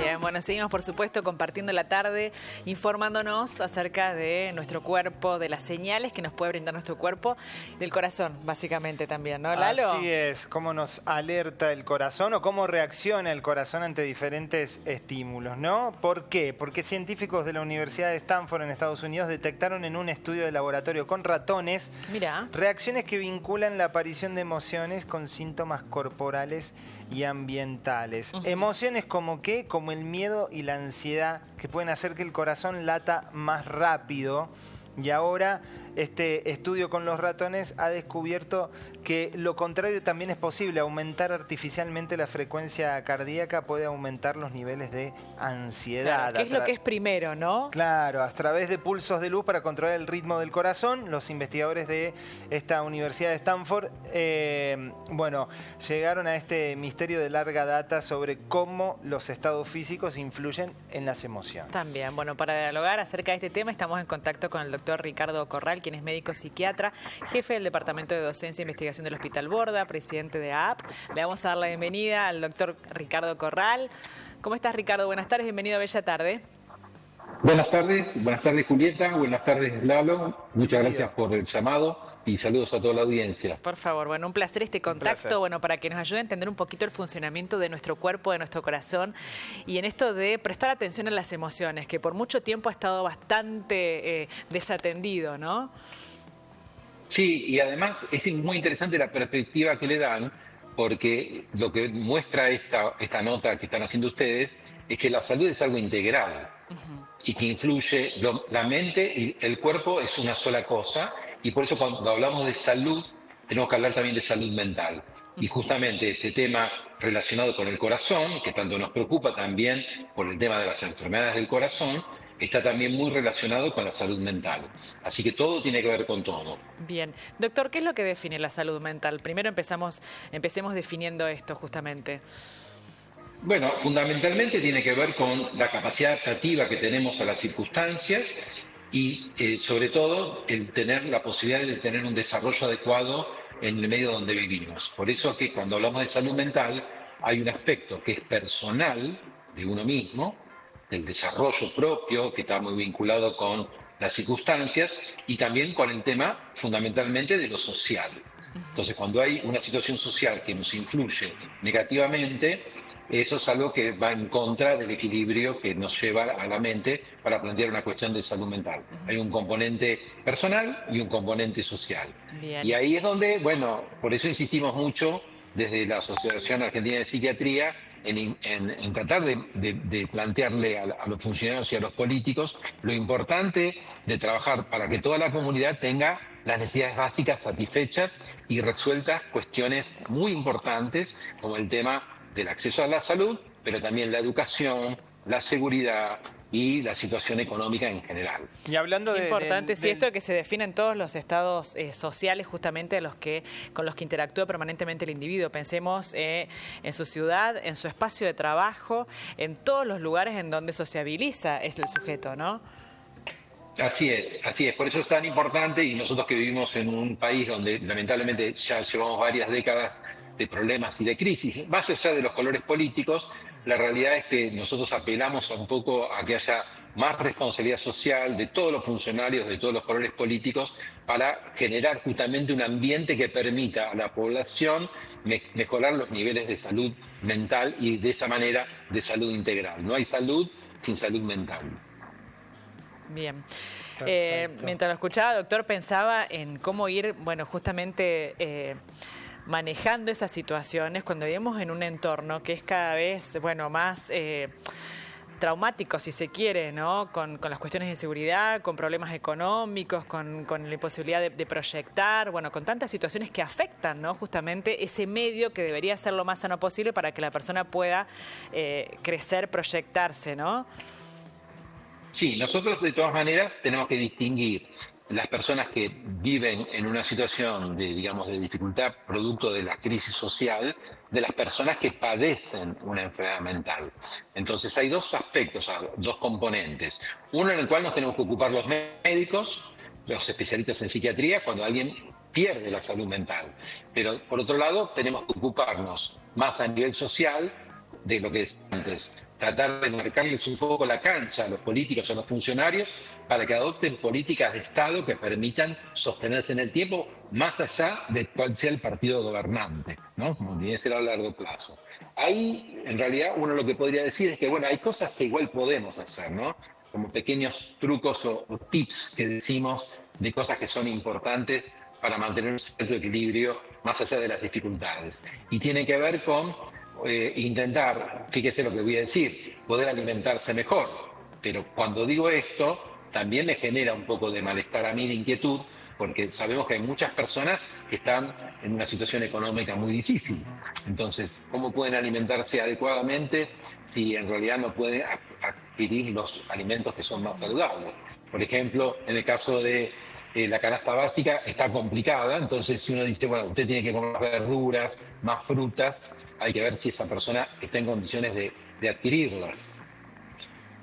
Bien, bueno, seguimos por supuesto compartiendo la tarde, informándonos acerca de nuestro cuerpo, de las señales que nos puede brindar nuestro cuerpo, del corazón, básicamente también, ¿no, Lalo? Así es, cómo nos alerta el corazón o cómo reacciona el corazón ante diferentes estímulos, ¿no? ¿Por qué? Porque científicos de la Universidad de Stanford en Estados Unidos detectaron en un estudio de laboratorio con ratones reacciones que vinculan la aparición de emociones con síntomas corporales y ambientales. Emociones como ¿qué? Como el miedo y la ansiedad, que pueden hacer que el corazón lata más rápido. Y ahora este estudio con los ratones ha descubierto que lo contrario también es posible. Aumentar artificialmente la frecuencia cardíaca puede aumentar los niveles de ansiedad. Claro, ¿qué es lo que es primero, no? Claro, a través de pulsos de luz para controlar el ritmo del corazón, los investigadores de esta Universidad de Stanford, llegaron a este misterio de larga data sobre cómo los estados físicos influyen en las emociones. También, bueno, para dialogar acerca de este tema estamos en contacto con el doctor Ricardo Corral, quien es médico psiquiatra, jefe del Departamento de Docencia e Investigación del Hospital Borda, presidente de AAP. Le vamos a dar la bienvenida al doctor Ricardo Corral. ¿Cómo estás, Ricardo? Buenas tardes, bienvenido a Bella Tarde. Buenas tardes Julieta, buenas tardes Lalo, muchas gracias por el llamado y saludos a toda la audiencia. Por favor, bueno, un placer este contacto, bueno, para que nos ayude a entender un poquito el funcionamiento de nuestro cuerpo, de nuestro corazón y en esto de prestar atención a las emociones, que por mucho tiempo ha estado bastante desatendido, ¿no? Sí, y además es muy interesante la perspectiva que le dan, porque lo que muestra esta nota que están haciendo ustedes es que la salud es algo integral y que influye, la mente y el cuerpo es una sola cosa, y por eso cuando hablamos de salud tenemos que hablar también de salud mental. Y justamente este tema relacionado con el corazón, que tanto nos preocupa también por el tema de las enfermedades del corazón, está también muy relacionado con la salud mental. Así que todo tiene que ver con todo. Bien. Doctor, ¿qué es lo que define la salud mental? Primero empecemos definiendo esto justamente. Bueno, fundamentalmente tiene que ver con la capacidad adaptativa que tenemos a las circunstancias y sobre todo el tener la posibilidad de tener un desarrollo adecuado en el medio donde vivimos. Por eso que cuando hablamos de salud mental hay un aspecto que es personal de uno mismo, del desarrollo propio, que está muy vinculado con las circunstancias y también con el tema fundamentalmente de lo social. Entonces, cuando hay una situación social que nos influye negativamente, eso es algo que va en contra del equilibrio que nos lleva a la mente para plantear una cuestión de salud mental. Hay un componente personal y un componente social. Bien. Y ahí es donde, bueno, por eso insistimos mucho desde la Asociación Argentina de Psiquiatría en tratar de plantearle a los funcionarios y a los políticos lo importante de trabajar para que toda la comunidad tenga las necesidades básicas satisfechas y resueltas cuestiones muy importantes como el tema del acceso a la salud, pero también la educación, la seguridad y la situación económica en general. Y hablando de importante, sí, esto que se define en todos los estados sociales justamente con los que interactúa permanentemente el individuo. Pensemos en su ciudad, en su espacio de trabajo, en todos los lugares en donde sociabiliza es el sujeto, ¿no? Así es. Por eso es tan importante, y nosotros que vivimos en un país donde lamentablemente ya llevamos varias décadas de problemas y de crisis, más allá de los colores políticos, la realidad es que nosotros apelamos un poco a que haya más responsabilidad social de todos los funcionarios, de todos los colores políticos, para generar justamente un ambiente que permita a la población mejorar los niveles de salud mental y de esa manera de salud integral. No hay salud sin salud mental. Bien. Mientras lo escuchaba, doctor, pensaba en cómo ir, bueno, justamente manejando esas situaciones cuando vivimos en un entorno que es cada vez, bueno, más traumático, si se quiere, ¿no? Con las cuestiones de seguridad, con problemas económicos, con la imposibilidad de proyectar, bueno, con tantas situaciones que afectan, ¿no? Justamente ese medio que debería ser lo más sano posible para que la persona pueda crecer, proyectarse, ¿no? Sí, nosotros de todas maneras tenemos que distinguir las personas que viven en una situación de dificultad producto de la crisis social, de las personas que padecen una enfermedad mental. Entonces hay dos aspectos, dos componentes. Uno en el cual nos tenemos que ocupar los médicos, los especialistas en psiquiatría, cuando alguien pierde la salud mental. Pero por otro lado tenemos que ocuparnos más a nivel social de lo que es antes. Tratar de marcarles un poco la cancha a los políticos, a los funcionarios, para que adopten políticas de Estado que permitan sostenerse en el tiempo, más allá de cuál sea el partido gobernante, ¿no? Como tiene que ser a largo plazo. Ahí, en realidad, uno lo que podría decir es que, bueno, hay cosas que igual podemos hacer, ¿no? Como pequeños trucos o tips que decimos de cosas que son importantes para mantener un cierto equilibrio más allá de las dificultades. Y tiene que ver con intentar, fíjese lo que voy a decir, poder alimentarse mejor. Pero cuando digo esto, también me genera un poco de malestar a mí, de inquietud, porque sabemos que hay muchas personas que están en una situación económica muy difícil. Entonces, ¿cómo pueden alimentarse adecuadamente si en realidad no pueden adquirir los alimentos que son más saludables? Por ejemplo, en el caso de la canasta básica está complicada, entonces si uno dice, bueno, usted tiene que comer más verduras, más frutas, hay que ver si esa persona está en condiciones de adquirirlas.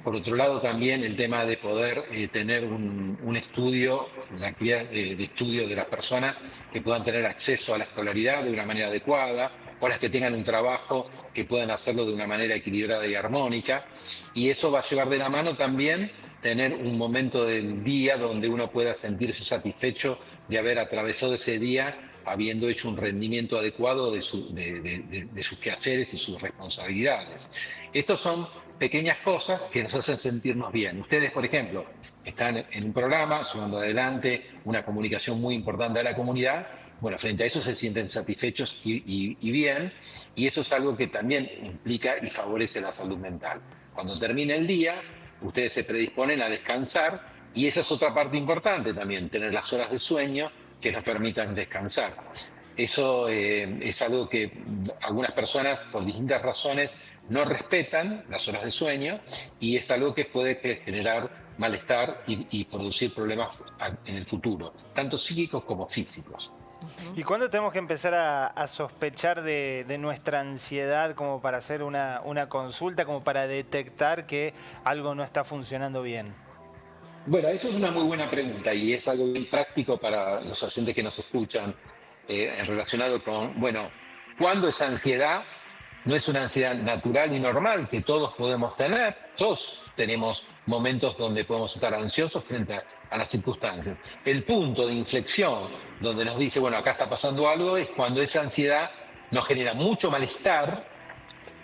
Por otro lado, también el tema de poder tener un estudio, una actividad de estudio de las personas que puedan tener acceso a la escolaridad de una manera adecuada, o las que tengan un trabajo que puedan hacerlo de una manera equilibrada y armónica. Y eso va a llevar de la mano también tener un momento del día donde uno pueda sentirse satisfecho de haber atravesado ese día habiendo hecho un rendimiento adecuado de sus quehaceres y sus responsabilidades. Estos son pequeñas cosas que nos hacen sentirnos bien. Ustedes, por ejemplo, están en un programa llevando adelante una comunicación muy importante a la comunidad. Bueno, frente a eso se sienten satisfechos y bien, y eso es algo que también implica y favorece la salud mental. Cuando termine el día, ustedes se predisponen a descansar, y esa es otra parte importante también, tener las horas de sueño que nos permitan descansar. Eso es algo que algunas personas, por distintas razones, no respetan las horas de sueño, y es algo que puede generar malestar y producir problemas en el futuro, tanto psíquicos como físicos. ¿Y cuándo tenemos que empezar a sospechar de nuestra ansiedad como para hacer una consulta, como para detectar que algo no está funcionando bien? Bueno, eso es una muy buena pregunta y es algo bien práctico para los oyentes que nos escuchan, relacionado con, bueno, ¿cuándo esa ansiedad no es una ansiedad natural y normal que todos podemos tener? Todos tenemos momentos donde podemos estar ansiosos frente a las circunstancias. El punto de inflexión donde nos dice, bueno, acá está pasando algo, es cuando esa ansiedad nos genera mucho malestar,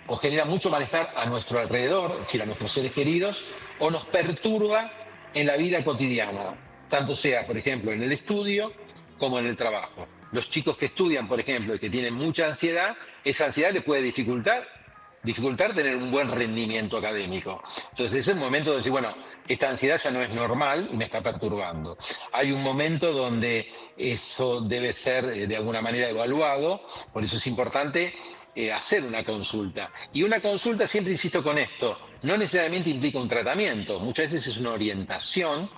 o genera mucho malestar a nuestro alrededor, es decir, a nuestros seres queridos, o nos perturba en la vida cotidiana, tanto sea, por ejemplo, en el estudio como en el trabajo. Los chicos que estudian, por ejemplo, y que tienen mucha ansiedad, esa ansiedad les puede dificultar tener un buen rendimiento académico. Entonces es el momento de decir, bueno, esta ansiedad ya no es normal y me está perturbando. Hay un momento donde eso debe ser de alguna manera evaluado, por eso es importante hacer una consulta. Y una consulta, siempre insisto con esto, no necesariamente implica un tratamiento, muchas veces es una orientación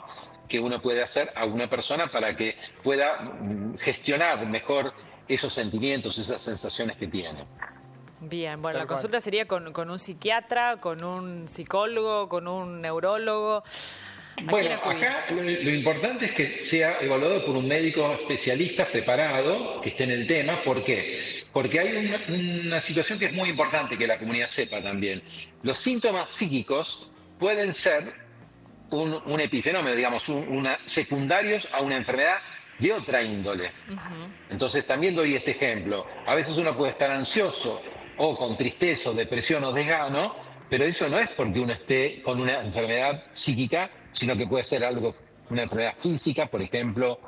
que uno puede hacer a una persona para que pueda gestionar mejor esos sentimientos, esas sensaciones que tiene. Bien, bueno, la consulta sería con un psiquiatra, con un psicólogo, con un neurólogo. Bueno, acá lo importante es que sea evaluado por un médico especialista preparado, que esté en el tema. ¿Por qué? Porque hay una situación que es muy importante que la comunidad sepa también. Los síntomas psíquicos pueden ser un epifenómeno, digamos, secundarios a una enfermedad de otra índole. Entonces también doy este ejemplo. A veces uno puede estar ansioso o con tristeza o depresión o desgano, pero eso no es porque uno esté con una enfermedad psíquica, sino que puede ser una enfermedad física, por ejemplo,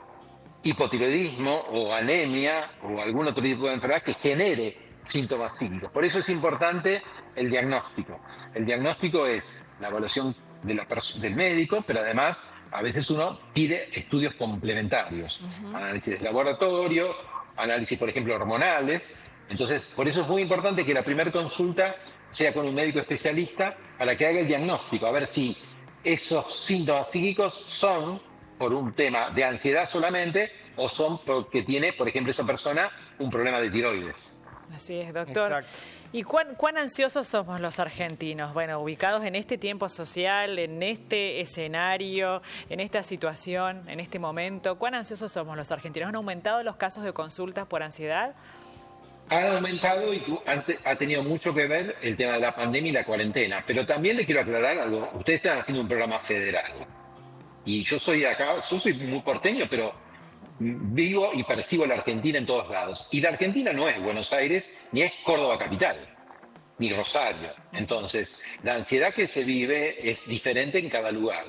hipotiroidismo o anemia o algún otro tipo de enfermedad que genere síntomas psíquicos. Por eso es importante el diagnóstico. El diagnóstico es la evaluación del médico, pero además a veces uno pide estudios complementarios, análisis de laboratorio, análisis, por ejemplo, hormonales. Entonces, por eso es muy importante que la primera consulta sea con un médico especialista para que haga el diagnóstico, a ver si esos síntomas psíquicos son por un tema de ansiedad solamente o son porque tiene, por ejemplo, esa persona un problema de tiroides. Así es, doctor. Exacto. ¿Y cuán ansiosos somos los argentinos? Bueno, ubicados en este tiempo social, en este escenario, en esta situación, en este momento, ¿cuán ansiosos somos los argentinos? ¿Han aumentado los casos de consultas por ansiedad? ha aumentado y ha tenido mucho que ver el tema de la pandemia y la cuarentena. Pero también le quiero aclarar algo. Ustedes están haciendo un programa federal. Y yo soy acá, yo soy muy porteño, pero vivo y percibo la Argentina en todos lados. Y la Argentina no es Buenos Aires, ni es Córdoba capital, ni Rosario. Entonces, la ansiedad que se vive es diferente en cada lugar.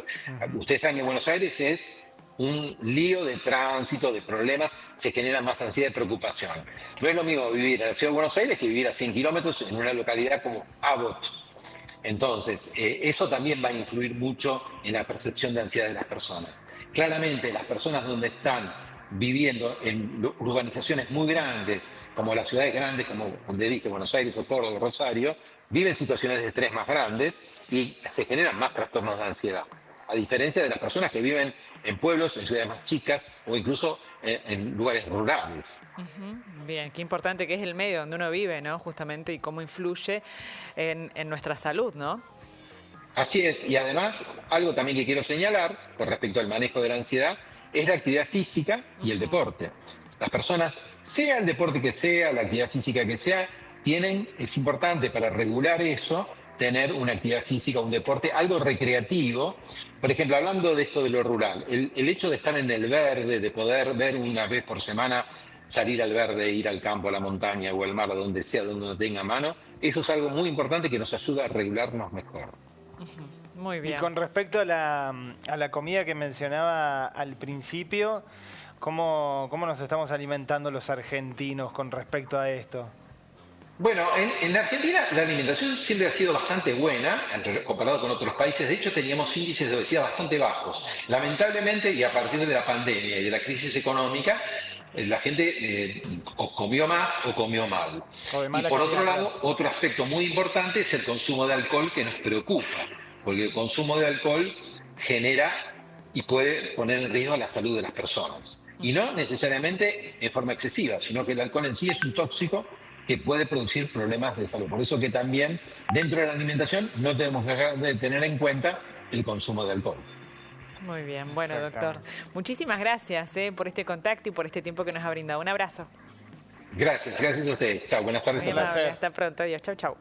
Ustedes saben que Buenos Aires es un lío de tránsito, de problemas, se genera más ansiedad y preocupación. No es lo mismo vivir en la ciudad de Buenos Aires que vivir a 100 kilómetros en una localidad como Abbott. Entonces, eso también va a influir mucho en la percepción de ansiedad de las personas. Claramente, las personas donde están viviendo en urbanizaciones muy grandes, como las ciudades grandes, como donde dije, Buenos Aires o Córdoba o Rosario, viven situaciones de estrés más grandes y se generan más trastornos de ansiedad. A diferencia de las personas que viven en pueblos, en ciudades más chicas o incluso en lugares rurales. Bien, qué importante que es el medio donde uno vive, ¿no? Justamente, y cómo influye en nuestra salud, ¿no? Así es, y además, algo también que quiero señalar con respecto al manejo de la ansiedad es la actividad física y el deporte. Las personas, sea el deporte que sea, la actividad física que sea, es importante para regular eso, tener una actividad física, un deporte, algo recreativo. Por ejemplo, hablando de esto de lo rural, el hecho de estar en el verde, de poder ver una vez por semana, salir al verde, ir al campo, a la montaña o al mar, a donde sea, donde uno tenga mano, eso es algo muy importante que nos ayuda a regularnos mejor. Muy bien. Y con respecto a la comida que mencionaba al principio, ¿cómo nos estamos alimentando los argentinos con respecto a esto? Bueno, en la Argentina la alimentación siempre ha sido bastante buena, comparado con otros países. De hecho, teníamos índices de obesidad bastante bajos. Lamentablemente, y a partir de la pandemia y de la crisis económica, la gente o comió más o comió mal. Y por otro lado, otro aspecto muy importante es el consumo de alcohol, que nos preocupa, porque el consumo de alcohol genera y puede poner en riesgo la salud de las personas. Y no necesariamente en forma excesiva, sino que el alcohol en sí es un tóxico que puede producir problemas de salud. Por eso que también dentro de la alimentación no tenemos que dejar de tener en cuenta el consumo de alcohol. Muy bien, bueno, doctor, muchísimas gracias por este contacto y por este tiempo que nos ha brindado. Un abrazo. Gracias a ustedes. Chao, buenas tardes. Hasta pronto, adiós, chau, chau.